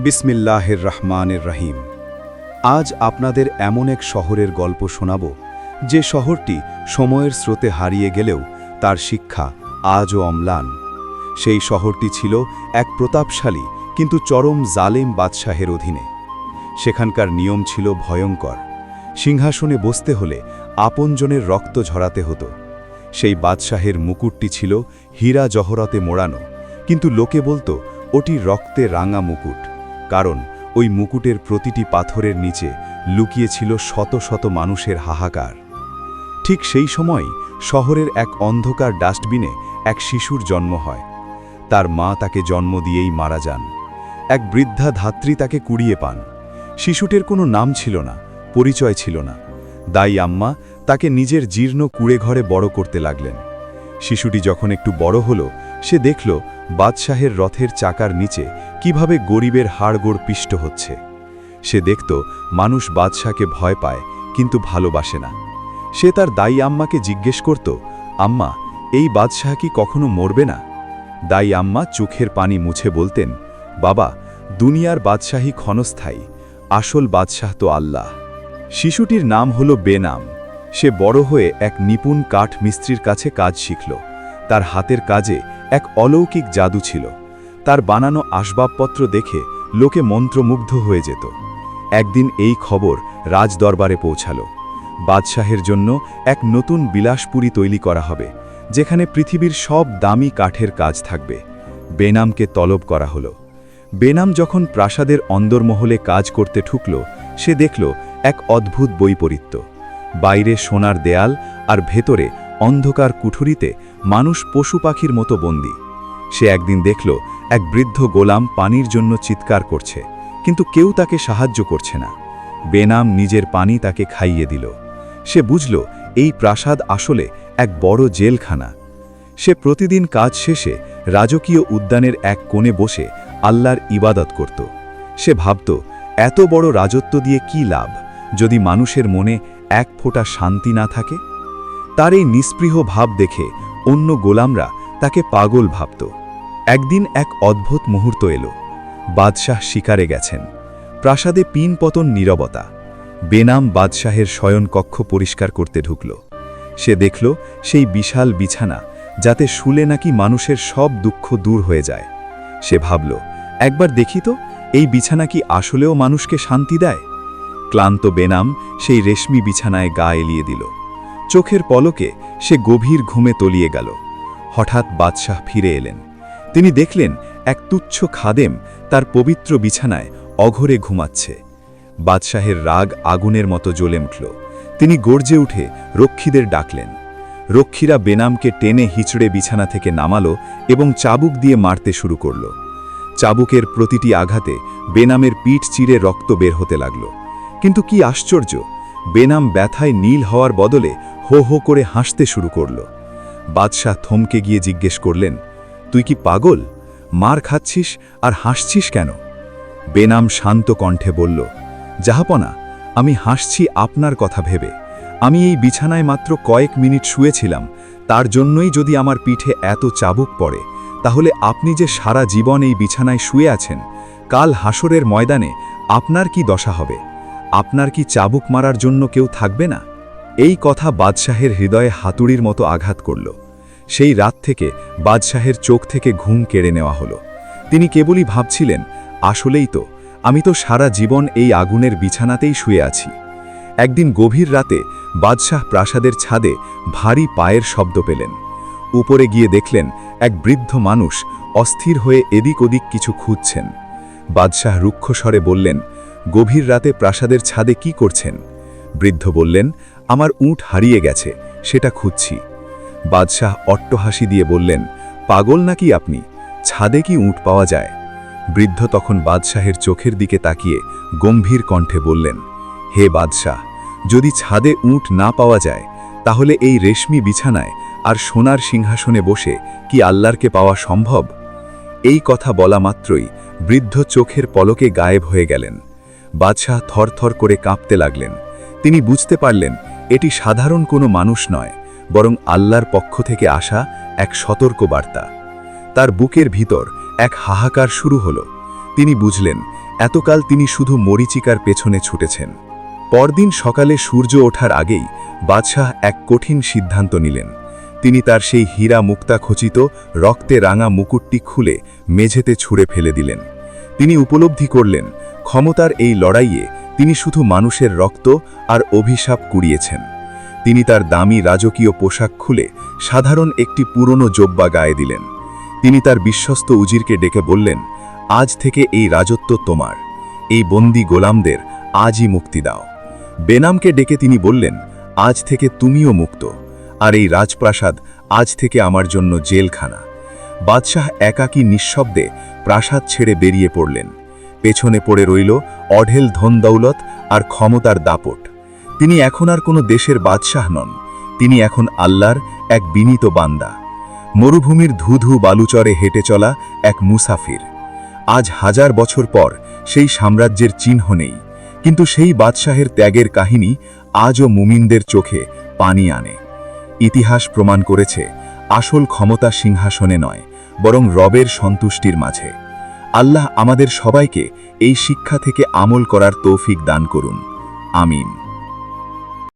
বিসমিল্লাহির রহমানির রহিম। আজ আপনাদের এমন এক শহরের গল্প শোনাব, যে শহরটি সময়ের স্রোতে হারিয়ে গেলেও তার শিক্ষা আজও অম্লান। সেই শহরটি ছিল এক প্রতাপশালী কিন্তু চরম জালেম বাদশাহের অধীনে। সেখানকার নিয়ম ছিল ভয়ঙ্কর। সিংহাসনে বসতে হলে আপনজনের রক্ত ঝরাতে হতো। সেই বাদশাহের মুকুটটি ছিল হীরা জহরতে মোড়ানো, কিন্তু লোকে বলতো ওটি রক্তে রাঙা মুকুট, কারণ ওই মুকুটের প্রতিটি পাথরের নিচে লুকিয়ে ছিল শত শত মানুষের হাহাকার। ঠিক সেই সময় শহরের এক অন্ধকার ডাস্টবিনে এক শিশুর জন্ম হয়। তার মা তাকে জন্ম দিয়েই মারা যান। এক বৃদ্ধা ধাত্রী তাকে কুড়িয়ে পান। শিশুটির কোনো নাম ছিল না, পরিচয় ছিল না। দাই আম্মা তাকে নিজের জীর্ণ কুঁড়েঘরে বড় করতে লাগলেন। শিশুটি যখন একটু বড় হলো, সে দেখল বাদশাহের রথের চাকার নিচে কিভাবে গরিবের হাড়গোড় পিষ্ট হচ্ছে। সে দেখত মানুষ বাদশাহকে ভয় পায় কিন্তু ভালোবাসে না। সে তার দাই আম্মাকে জিজ্ঞেস করত, আম্মা, এই বাদশাহ কি কখনো মরবে না? দাই আম্মা চোখের পানি মুছে বলতেন, বাবা, দুনিয়ার বাদশাহী ক্ষণস্থায়ী, আসল বাদশাহ তো আল্লাহ। শিশুটির নাম হল বেনাম। সে বড় হয়ে এক নিপুণ কাঠ মিস্ত্রির কাছে কাজ শিখল। তার হাতের কাজে এক অলৌকিক জাদু ছিল। তার বানানো আসবাবপত্র দেখে লোকে মন্ত্রমুগ্ধ হয়ে যেত। একদিন এই খবর রাজদরবারে পৌঁছাল। বাদশাহের জন্য এক নতুন বিলাসপুরী তৈরি করা হবে, যেখানে পৃথিবীর সব দামি কাঠের কাজ থাকবে। বেনামকে তলব করা হলো। বেনাম যখন প্রাসাদের অন্দরমহলে কাজ করতে ঢুকল, সে দেখল এক অদ্ভুত বৈপরীত্য। বাইরে সোনার দেয়াল আর ভেতরে অন্ধকার কুঠুরিতে মানুষ পশু পাখির মতো বন্দী। সে একদিন দেখল এক বৃদ্ধ গোলাম পানির জন্য চিৎকার করছে, কিন্তু কেউ তাকে সাহায্য করছে না। বেনাম নিজের পানি তাকে খাইয়ে দিল। সে বুঝল এই প্রাসাদ আসলে এক বড় জেলখানা। সে প্রতিদিন কাজ শেষে রাজকীয় উদ্যানের এক কোণে বসে আল্লাহর ইবাদত করত। সে ভাবত, এত বড় রাজত্ব দিয়ে কি লাভ, যদি মানুষের মনে এক ফোঁটা শান্তি না থাকে। তার এই নিস্পৃহ ভাব দেখে অন্য গোলামরা তাকে পাগল ভাবত। একদিন এক অদ্ভুত মুহূর্ত এলো। বাদশাহ শিকারে গেছেন। প্রাসাদে পিনপতন নীরবতা। বেনাম বাদশাহের শয়নকক্ষ পরিষ্কার করতে ঢুকল। সে দেখল সেই বিশাল বিছানা, যাতে শুলে নাকি মানুষের সব দুঃখ দূর হয়ে যায়। সে ভাবল, একবার দেখি তো, এই বিছানা কি আসলেও মানুষকে শান্তি দেয়? ক্লান্ত বেনাম সেই রেশমি বিছানায় গা এলিয়ে দিল। চোখের পলকে সে গভীর ঘুমে তলিয়ে গেল। হঠাৎ বাদশাহ ফিরে এলেন। তিনি দেখলেন এক তুচ্ছ খাদেম তার পবিত্র বিছানায় অঘরে ঘুমাচ্ছে। বাদশাহের রাগ আগুনের মতো জ্বলে উঠল। তিনি গর্জে উঠে রক্ষীদের ডাকলেন। রক্ষীরা বেনামকে টেনে হিচড়ে বিছানা থেকে নামালো এবং চাবুক দিয়ে মারতে শুরু করল। চাবুকের প্রতিটি আঘাতে বেনামের পিঠ চিরে রক্ত বের হতে লাগল। কিন্তু কি আশ্চর্য, বেনাম ব্যথায় নীল হওয়ার বদলে হো হো করে হাসতে শুরু করল। বাদশাহ থমকে গিয়ে জিজ্ঞেস করলেন, তুই কি পাগল? মার খাচ্ছিস আর হাসছিস কেন? বেনাম শান্ত কণ্ঠে বলল, জাহাপনা, আমি হাসছি আপনার কথা ভেবে। আমি এই বিছানায় মাত্র কয়েক মিনিট শুয়েছিলাম, তার জন্যই যদি আমার পিঠে এত চাবুক পড়ে, তাহলে আপনি যে সারা জীবন এই বিছানায় শুয়ে আছেন, কাল হাসরের ময়দানে আপনার কি দশা হবে? আপনার কি চাবুক মারার জন্য কেউ থাকবে না? এই কথা বাদশাহের হৃদয়ে হাতুড়ির মতো আঘাত করল। সেই রাত থেকে বাদশাহের চোখ থেকে ঘুম কেড়ে নেওয়া হলো। তিনি কেবলই ভাবছিলেন, আসলেই তো, আমি তো সারা জীবন এই আগুনের বিছানাতেই শুয়ে আছি। একদিন গভীর রাতে বাদশাহ প্রাসাদের ছাদে ভারী পায়ের শব্দ পেলেন। উপরে গিয়ে দেখলেন এক বৃদ্ধ মানুষ অস্থির হয়ে এদিক ওদিক কিছু খুঁজছেন। বাদশাহ রুক্ষ স্বরে বললেন, গভীর রাতে প্রাসাদের ছাদে কি করছেন? বৃদ্ধ বললেন, আমার উট হারিয়ে গেছে, সেটা খুঁজছি। বাদশাহ অট্টহাসি দিয়ে বললেন, পাগল নাকি আপনি? ছাদে কি উট পাওয়া যায়? বৃদ্ধ তখন বাদশাহের চোখের দিকে তাকিয়ে গম্ভীর কণ্ঠে বললেন, হে বাদশাহ, যদি ছাদে উট না পাওয়া যায়, তাহলে এই রেশমি বিছানায় আর সোনার সিংহাসনে বসে কি আল্লাহকে পাওয়া সম্ভব? এই কথা বলা মাত্রই বৃদ্ধ চোখের পলকে গায়েব হয়ে গেলেন। বাদশাহ থরথর করে কাঁপতে লাগলেন। তিনি বুঝতে পারলেন এটি সাধারণ কোনো মানুষ নয়, বরং আল্লাহর পক্ষ থেকে আসা এক সতর্ক বার্তা। তার বুকের ভিতর এক হাহাকার শুরু হলো। তিনি বুঝলেন এতকাল তিনি শুধু মরীচিকার পেছনে ছুটেছেন। পরদিন সকালে সূর্য ওঠার আগেই বাদশাহ এক কঠিন সিদ্ধান্ত নিলেন। তিনি তার সেই হীরা মুক্তা খচিত রক্তে রাঙা মুকুটটি খুলে মেঝেতে ছুঁড়ে ফেলে দিলেন। তিনি উপলব্ধি করলেন ক্ষমতার এই লড়াইয়ে তিনি শুধু মানুষের রক্ত আর অভিশাপ কুড়িয়েছেন। তিনি তার দামি রাজকীয় পোশাক খুলে সাধারণ একটি পুরনো জোব্বা গায়ে দিলেন। তিনি তার বিশ্বস্ত উজিরকে ডেকে বললেন, আজ থেকে এই রাজত্ব তোমার, এই বন্দী গোলামদের আজই মুক্তি দাও। বেনামকে ডেকে তিনি বললেন, আজ থেকে তুমিও মুক্ত, আর এই রাজপ্রাসাদ আজ থেকে আমার জন্য জেলখানা। বাদশাহ একাকী নিঃশব্দে প্রাসাদ ছেড়ে বেরিয়ে পড়লেন। পেছনে পড়ে রইল অঢেল ধনদৌলত আর ক্ষমতার দাপট। তিনি এখন আর কোনো দেশের বাদশাহ নন, তিনি এখন আল্লাহর এক বিনীত বান্দা, মরুভূমির ধুধু বালুচরে হেঁটে চলা এক মুসাফির। আজ 1000 বছর পর সেই সাম্রাজ্যের চিহ্ন নেই, কিন্তু সেই বাদশাহের ত্যাগের কাহিনী আজও মুমিনদের চোখে পানি আনে। ইতিহাস প্রমাণ করেছে আসল ক্ষমতা সিংহাসনে নয়, বরং রবের সন্তুষ্টির মাঝে। আল্লাহ আমাদের সবাইকে এই শিক্ষা থেকে আমল করার তৌফিক দান করুন। আমিন।